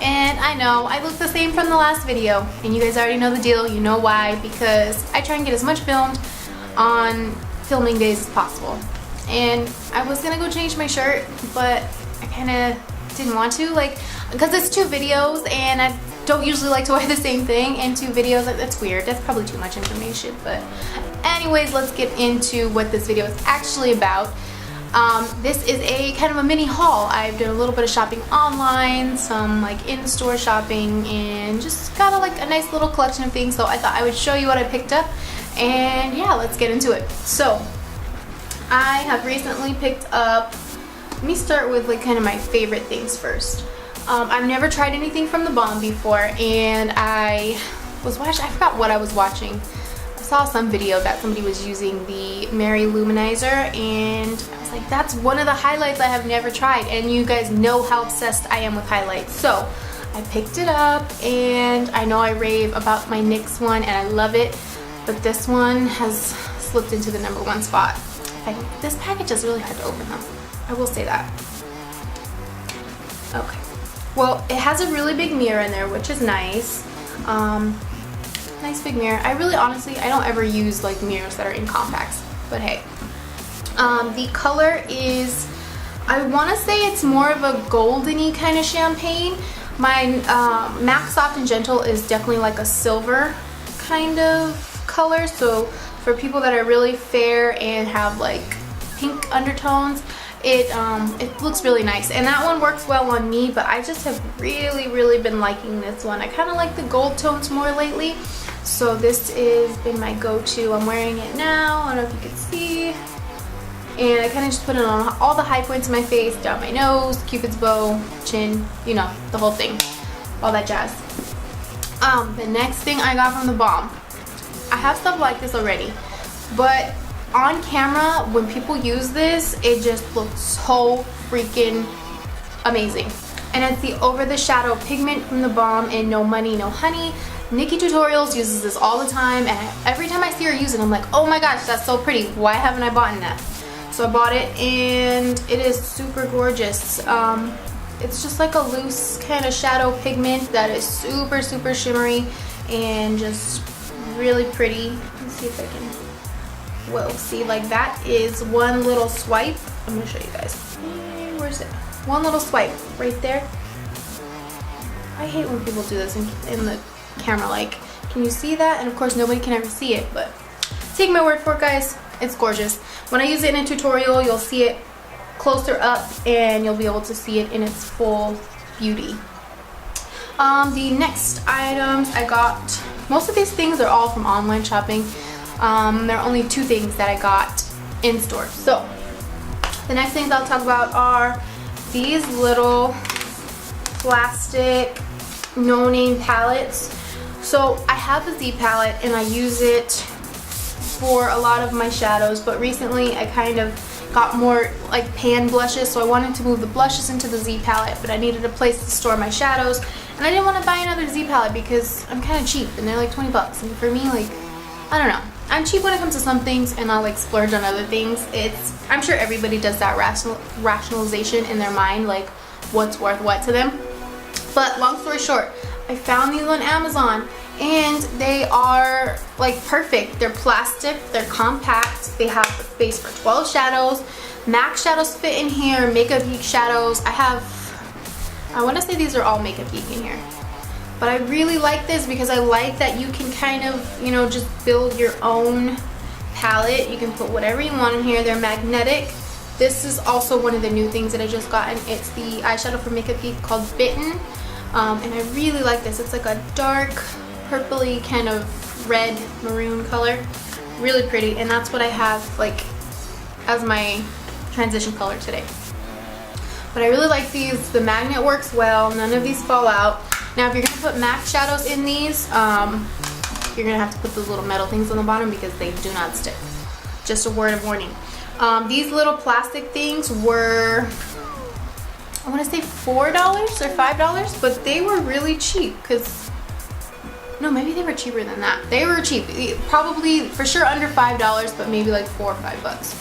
And I know I look the same from the last video, and you guys already know the deal. You know why, because I try and get as much filmed on filming days as possible. And I was gonna go change my shirt, but I kind of didn't want to, like, because it's 2 videos and I don't usually like to wear the same thing in 2 videos. That's weird. That's probably too much information. But anyways, let's get into what this video is actually about. This is a kind of a mini haul. I've done a little bit of shopping online, some like in-store shopping, and just got a nice little collection of things. So I thought I would show you what I picked up, and yeah, let's get into it. So I have recently picked up, let me start with like kind of my favorite things first. I've never tried anything from The Balm before, and I forgot what I was watching. I saw some video that somebody was using the Mary Luminizer, and I was like, that's one of the highlights I have never tried, and you guys know how obsessed I am with highlights. So I picked it up, and I know I rave about my NYX one, and I love it, but this one has slipped into the #1 spot. This package is really hard to open though, I will say that. Okay, well, it has a really big mirror in there, which is nice. Nice big mirror. I really, honestly, I don't ever use like mirrors that are in compacts, but hey. The color is, I want to say it's more of a goldeny kind of champagne. My MAC Soft and Gentle is definitely like a silver kind of color, so for people that are really fair and have like pink undertones, it looks really nice, and that one works well on me. But I just have really been liking this one. I kind of like the gold tones more lately, so this has been my go-to. I'm wearing it now, I don't know if you can see, and I kind of just put it on all the high points of my face, down my nose, cupid's bow, chin, you know, the whole thing, all that jazz. The next thing I got from The Balm, I have stuff like this already, but on camera, when people use this, it just looks so freaking amazing. And it's the Over the Shadow Pigment from The Balm in No Money, No Honey. Nikki Tutorials uses this all the time, and every time I see her use it, I'm like, oh my gosh, that's so pretty. Why haven't I bought that? So I bought it, and it is super gorgeous. It's just like a loose kind of shadow pigment that is super shimmery and just really pretty. Let's see if I can, well, see, like that is one little swipe. I'm gonna show you guys. Where's it? One little swipe right there. I hate when people do this in the camera, like, can you see that? And of course nobody can ever see it, but take my word for it, guys, it's gorgeous. When I use it in a tutorial, you'll see it closer up and you'll be able to see it in its full beauty. The next items I got, most of these things are all from online shopping. There are only 2 things that I got in store. So the next things I'll talk about are these little plastic no-name palettes. So I have the Z palette and I use it for a lot of my shadows, but recently I kind of got more like pan blushes, so I wanted to move the blushes into the Z palette, but I needed a place to store my shadows, and I didn't want to buy another Z palette because I'm kind of cheap and they're like 20 bucks, and for me, like, I don't know, I'm cheap when it comes to some things and I'll like splurge on other things. I'm sure everybody does that rationalization in their mind, like what's worth what to them. But long story short, I found these on Amazon, and they are like perfect. They're plastic, they're compact, they have space for 12 shadows. MAC shadows fit in here, Makeup Geek shadows. I want to say these are all Makeup Geek in here. But I really like this because I like that you can kind of, you know, just build your own palette. You can put whatever you want in here. They're magnetic. This is also one of the new things that I just got, and it's the eyeshadow from Makeup Geek called Bitten. And I really like this. It's like a dark purpley kind of red maroon color, really pretty, and that's what I have like as my transition color today. But I really like these. The magnet works well, none of these fall out. Now if you're gonna put MAC shadows in these, you're gonna have to put those little metal things on the bottom because they do not stick. Just a word of warning. These little plastic things were, I want to say $4 or $5, but they were really cheap because, no, maybe they were cheaper than that. They were cheap, probably for sure under $5, but maybe like $4 or $5.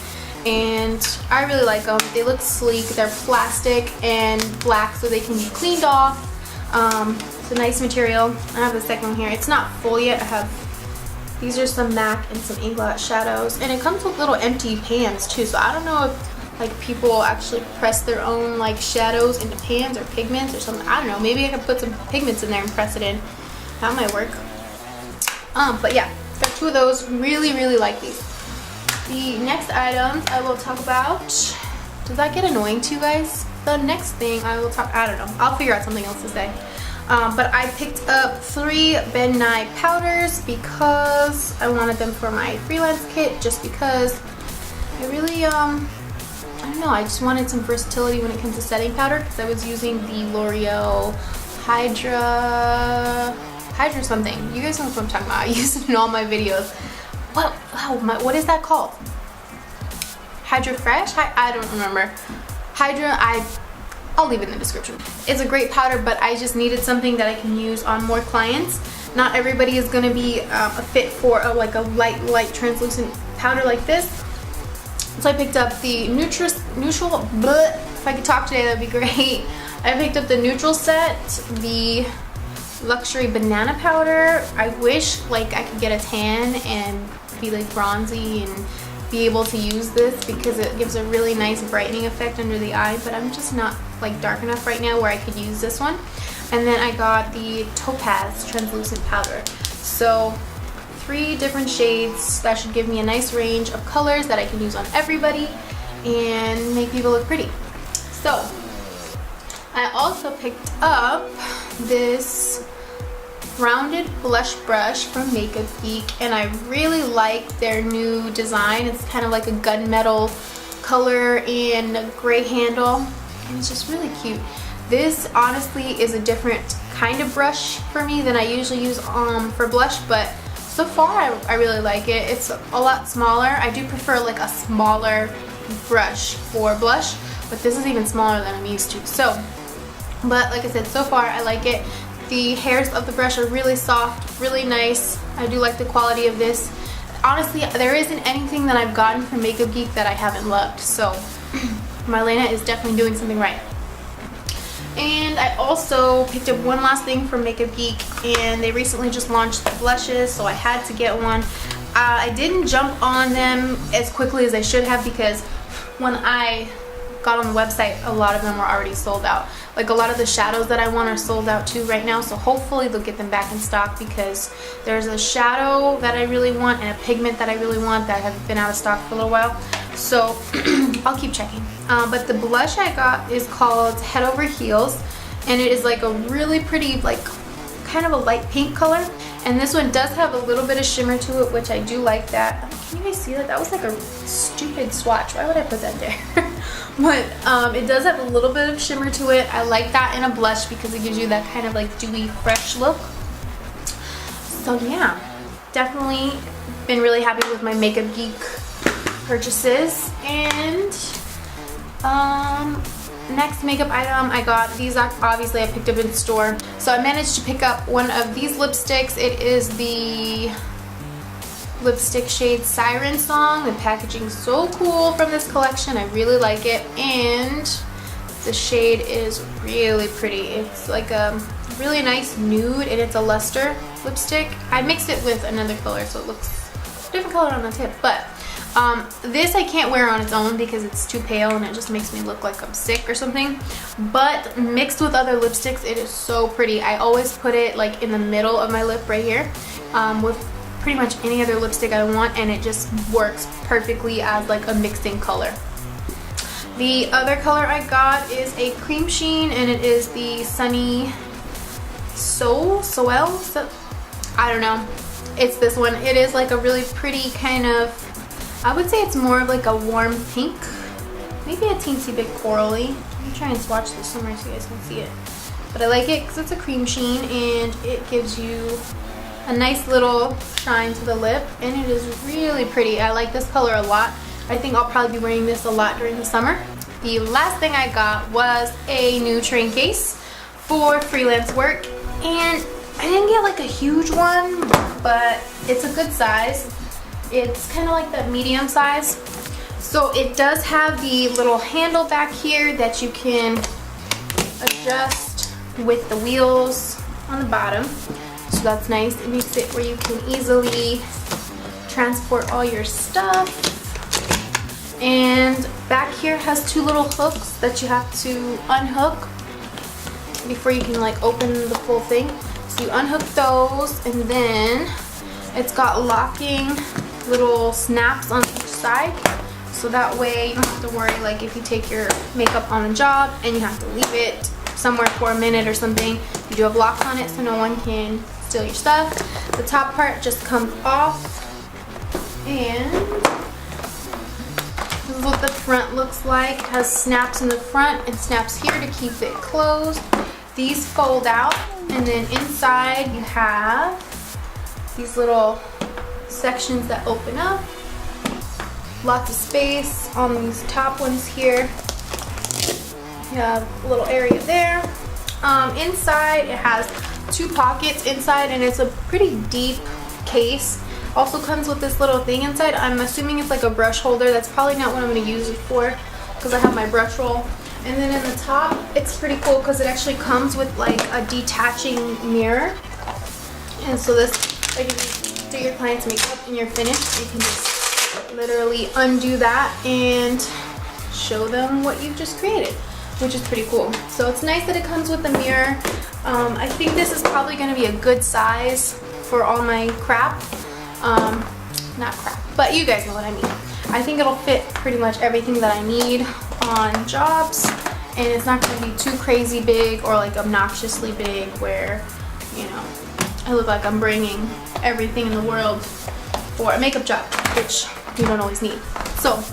And I really like them. They look sleek. They're plastic and black, so they can be cleaned off. It's a nice material. I have the second one here. It's not full yet. I have, these are some MAC and some Inglot shadows. And it comes with little empty pans too. So I don't know if like people actually press their own like shadows into pans or pigments or something. I don't know. Maybe I could put some pigments in there and press it in. That might work. But yeah, got 2 of those. Really, really like these. The next items I will talk about. Does that get annoying to you guys? The next thing I will talk, I don't know. I'll figure out something else to say. But I picked up 3 Ben Nye powders because I wanted them for my freelance kit, just because I really, I don't know, I just wanted some versatility when it comes to setting powder, because I was using the L'Oreal Hydra something. You guys know what I'm talking about. I use it in all my videos. What is that called? Hydra Fresh? I don't remember. Hydra, I'll leave it in the description. It's a great powder, but I just needed something that I can use on more clients. Not everybody is going to be a fit for like a light translucent powder like this. So I picked up the neutral, if I could talk today, that'd be great. I picked up the neutral set, the luxury banana powder. I wish like I could get a tan and be like bronzy and be able to use this, because it gives a really nice brightening effect under the eye, but I'm just not like dark enough right now where I could use this one. And then I got the Topaz translucent powder. So 3 different shades that should give me a nice range of colors that I can use on everybody and make people look pretty. So I also picked up this rounded blush brush from Makeup Geek, and I really like their new design. It's kind of like a gunmetal color and a gray handle, and it's just really cute. This honestly is a different kind of brush for me than I usually use for blush, but so far I really like it. It's a lot smaller. I do prefer like a smaller brush for blush, but this is even smaller than I'm used to. So, but like I said, so far I like it. The hairs of the brush are really soft, really nice. I do like the quality of this. Honestly, there isn't anything that I've gotten from Makeup Geek that I haven't loved. So Marlena is definitely doing something right. And I also picked up one last thing from Makeup Geek, and they recently just launched the blushes, so I had to get one. I didn't jump on them as quickly as I should have, because when I got on the website, a lot of them were already sold out. Like a lot of the shadows that I want are sold out too right now, so hopefully they'll get them back in stock, because there's a shadow that I really want and a pigment that I really want that have been out of stock for a little while. So I'll keep checking. But the blush I got is called Head Over Heels, and it is like a really pretty, like kind of a light pink color. And this one does have a little bit of shimmer to it, which I do like that. Can you guys see that? That was like a stupid swatch. Why would I put that there? But it does have a little bit of shimmer to it. I like that in a blush because it gives you that kind of like dewy, fresh look. So yeah, definitely been really happy with my Makeup Geek purchases. And next makeup item I got, these obviously I picked up in store. So I managed to pick up one of these lipsticks. It is the lipstick shade Siren Song. The packaging is so cool from this collection. I really like it, and the shade is really pretty. It's like a really nice nude, and it's a luster lipstick. I mixed it with another color so it looks a different color on the tip, but this I can't wear on its own because it's too pale and it just makes me look like I'm sick or something. But mixed with other lipsticks, it is so pretty. I always put it like in the middle of my lip right here with pretty much any other lipstick I want, and it just works perfectly as like a mixing color. The other color I got is a cream sheen, and it is the Sunny Soel. I don't know. It's this one. It is like a really pretty kind of, I would say it's more of like a warm pink, maybe a teensy bit corally. Let me try and swatch this somewhere so you guys can see it. But I like it because it's a cream sheen and it gives you a nice little shine to the lip, and it is really pretty. I like this color a lot. I think I'll probably be wearing this a lot during the summer. The last thing I got was a new train case for freelance work, and I didn't get like a huge one, but it's a good size. It's kind of like that medium size. So it does have the little handle back here that you can adjust with the wheels on the bottom. So that's nice. It makes it where you can easily transport all your stuff. And back here has two little hooks that you have to unhook before you can like open the full thing. So you unhook those, and then it's got locking little snaps on each side. So that way you don't have to worry like if you take your makeup on the job and you have to leave it somewhere for a minute or something. You do have locks on it so no one can steal your stuff. The top part just comes off, and this is what the front looks like. It has snaps in the front and snaps here to keep it closed. These fold out, and then inside you have these little sections that open up. Lots of space on these top ones here. You have a little area there. Inside it has two pockets inside, and it's a pretty deep case. Also comes with this little thing inside. I'm assuming it's like a brush holder. That's probably not what I'm going to use it for because I have my brush roll. And then in the top, it's pretty cool because it actually comes with like a detaching mirror. And so this, like if you do your client's makeup and you're finished, you can just literally undo that and show them what you've just created, which is pretty cool. So it's nice that it comes with a mirror. I think this is probably going to be a good size for all my crap. Not crap, but you guys know what I mean. I think it'll fit pretty much everything that I need on jobs, and it's not going to be too crazy big or like obnoxiously big where, you know, I look like I'm bringing everything in the world for a makeup job, which you don't always need. So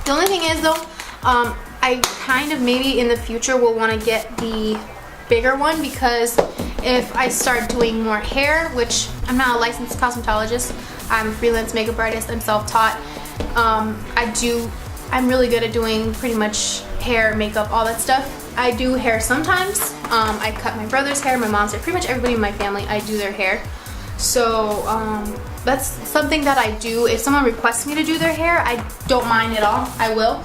the only thing is though, I kind of maybe in the future will want to get the bigger one, because if I start doing more hair, which I'm not a licensed cosmetologist, I'm a freelance makeup artist, I'm self-taught. I'm really good at doing pretty much hair, makeup, all that stuff. I do hair sometimes. I cut my brother's hair, my mom's hair, pretty much everybody in my family, I do their hair. So that's something that I do. If someone requests me to do their hair, I don't mind at all, I will.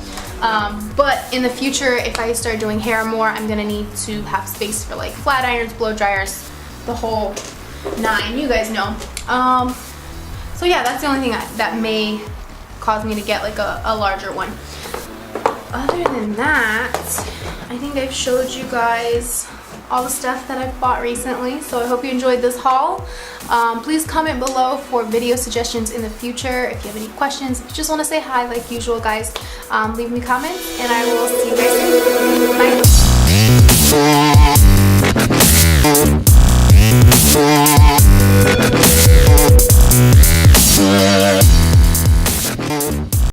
But in the future, if I start doing hair more, I'm gonna need to have space for like flat irons, blow dryers, the whole nine, you guys know. So yeah, that's the only thing that may cause me to get like a larger one. Other than that, I think I've showed you guys all the stuff that I've bought recently, so I hope you enjoyed this haul. Please comment below for video suggestions in the future. If you have any questions, if you just want to say hi like usual, guys, leave me comments, and I will see you guys soon.